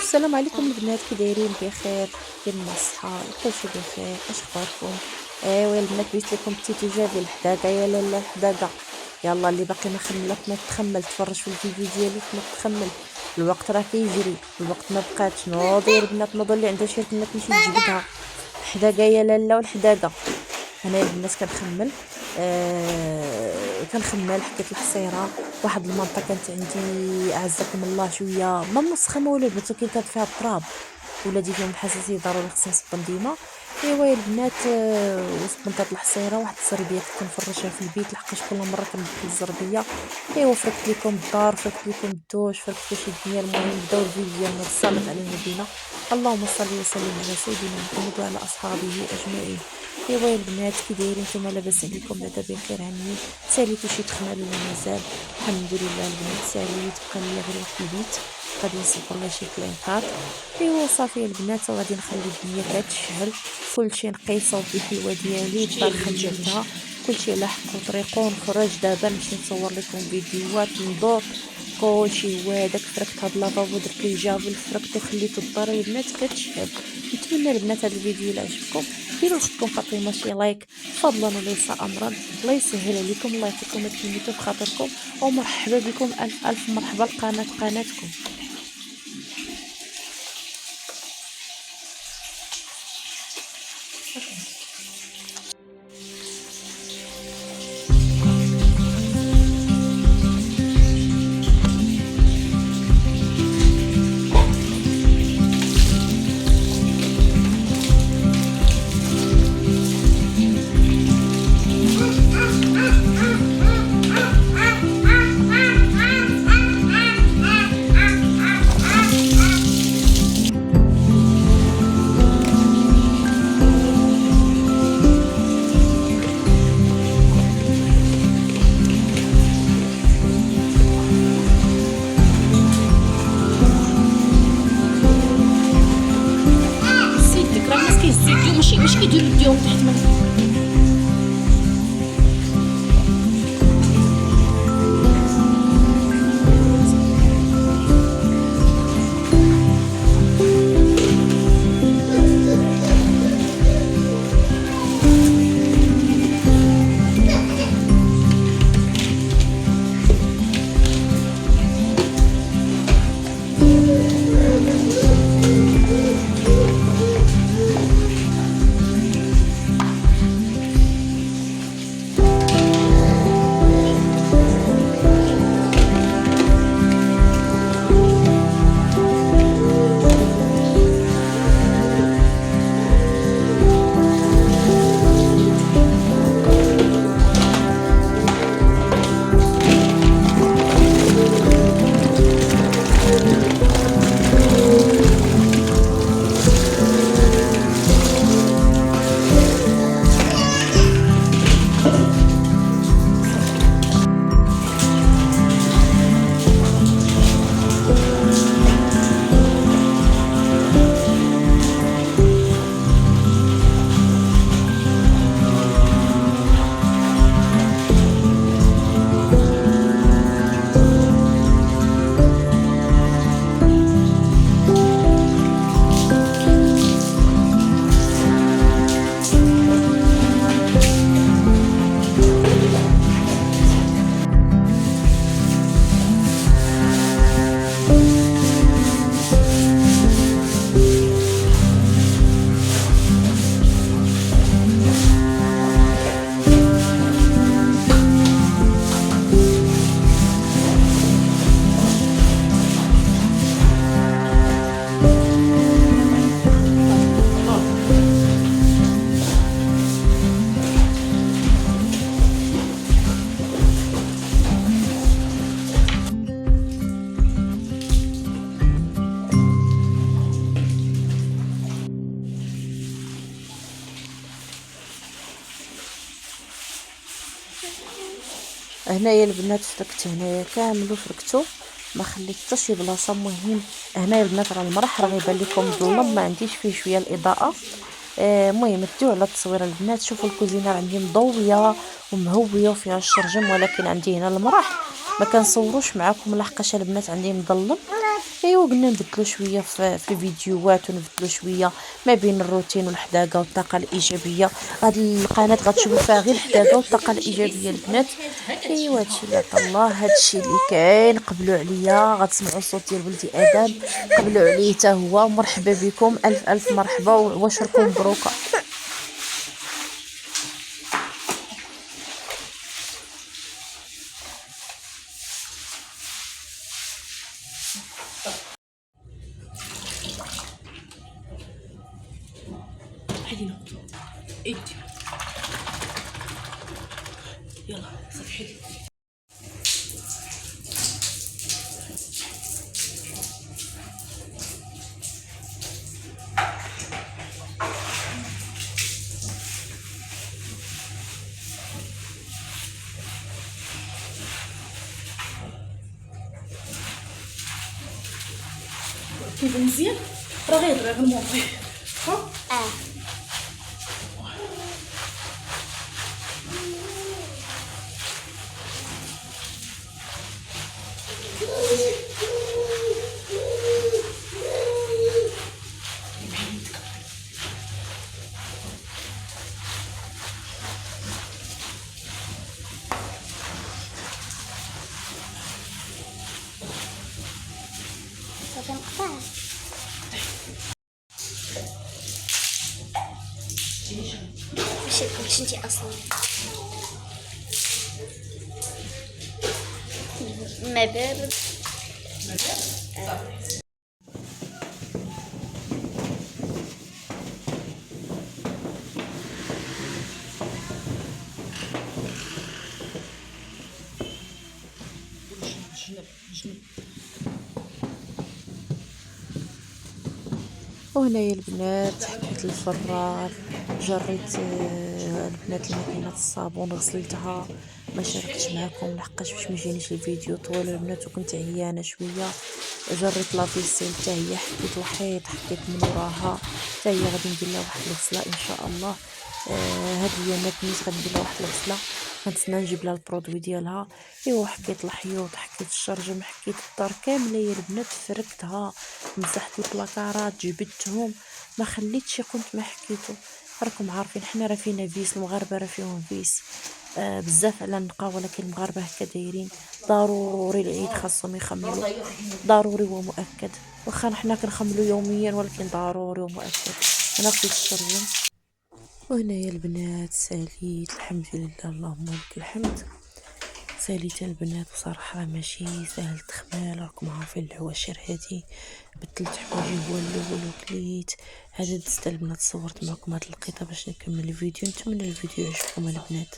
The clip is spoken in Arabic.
السلام عليكم البنات، كي دايرين؟ بخير؟ كاين الصحه؟ كلشي بخير؟ اش اخباركم؟ ايوا البنات جبت لكم التيتوجه ديال الحداقه. يا لاله الحداقه، يلا اللي باقي ما خملت ما تخمل، تفرج في الفيديو ديالي ما تخمل. الوقت راه كيجري، الوقت ما بقاتش. نوضي يا البنات، نوضوا اللي عندها شي ركنه تمشي تجبدها. الحداقه يا لاله والحداقه. انا البنات كنخمل، كنخمل حكيت الحصيره. واحد المنطقه كانت عندي اعزكم الله شويه ما مسخمه ولا البنات، ولكن كانت فيها التراب ولادي فيهم الحساسيه، ضروري خصني نصبن ديما. ايوا يا البنات، وصبنت هاد الحصيره. واحد الزربيه كنت كنفرشها في البيت، لحقاش كل مره كنبدل الزربيه. ايوا فركت لكم الدار، فركت لكم الدوش، فركت شي الدنيا. المهم بداو الفيديو ديالنا بالصلاه على نبينا. اللهم صل وسلم على سيدنا محمد وعلى اصحابه اجمعين. ايوا يا البنات، كي دايرين نتوما؟ لاباس عليكم؟ بعدا بخير عني؟ ساليتو شي تخمال ولا مازال؟ الحمد لله البنات ساليت، بقى لي غير واحد البيت غادي نصب الله شي كلينكات. ايوا صافي البنات، وغادي نخلي الدنيا كتشعل، كلشي نقيصو بالحلوه ديالي. الدار خدمتها كلشي على حق وطريقو. نخرج دابا نمشي نصور لكم فيديوهات، ندور كلشي هو هذاك. فركت هاد لافابو، درت ليه جافل، فركتو خليتو الدار يا البنات كتشعل. نتمنى البنات هاد الفيديو الا عجبكم ديروا لختكم فاطمه شي لايك فضلا وليس امرا. الله يسهل عليكم، الله يعطيكم ما تمنيتو بخاطركم. ومرحبا بكم، الف الف مرحبا قناتكم. هنايا البنات فركت هنايا كامل وفركتو، ما خليت حتى شي بلاصه. المهم هنايا البنات راه المرح راه غيبان لكم مظلم، ما عنديش فيه شويه الاضاءه. المهم نديو على التصويره البنات. شوفوا الكوزينه عندي مضويه ومهويه وفيها الشرجم، ولكن عندي هنا المرح ما كنصوروش معكم لحقاش البنات عندي مظلم. ايوا قلنا نبدلو شويه في الفيديوهات، ونبدلو شويه ما بين الروتين والحداقه والطاقه الايجابيه. هاد القناه غتشوفوا فيها غير الحداقه والطاقه الايجابيه البنات. ايوا هادشي اللي عطا الله، هادشي اللي كاين. قبلوا عليا، غتسمعوا الصوت ديال ولدي ادم، قبلوا عليه حتى هو. مرحبا بكم، الف الف مرحبا واشركم مبروكه. حيدينا ايدي، يلا صفحي. كيبان مزيان، راه غير الموطي ها. مش انتي اصلا ما بارد. وهنايا البنات حكيت الفران، جريت البنات الماكينه الصابون غسلتها. ما شاركتش معكم لحقاش باش ما يجينيش الفيديو طويل البنات، وكنت عيانه شويه. جريت لافيسيل حتى هي، حكيت الحيط، حكيت من وراها حتى هي غادي ندير لها واحد الغسله ان شاء الله. هاد الايامات نيت غادي ندير لها واحد الغسله، كنتسنى نجيب لها البرودوي ديالها. ايوا حكيت الحيوط، حكيت الشرجم، حكيت الدار كامله يا البنات، فركتها، مسحت البلاكارات، جبدتهم، ما خليت شي كنت ما حكيته. راكم عارفين حنا راه فينا فيس، المغاربه راه فيهم فيس بزاف على النقا، ولكن المغاربه هكا دايرين. ضروري العيد خاصهم يخملوا، ضروري ومؤكد. واخا حنا كنخملوا يوميا، ولكن ضروري ومؤكد. انا غسلت الشرجم. وهنايا البنات ساليت، الحمد لله اللهم لك الحمد. ساليت البنات، بصراحه راه ماشي ساهل تخمال. راكم عارفين العواشر هادي، بدلت حوايجي هو الاول وكليت. هذا دزت البنات، صورت معكم هاد القطه باش نكمل الفيديو. نتمنى الفيديو يعجبكم البنات.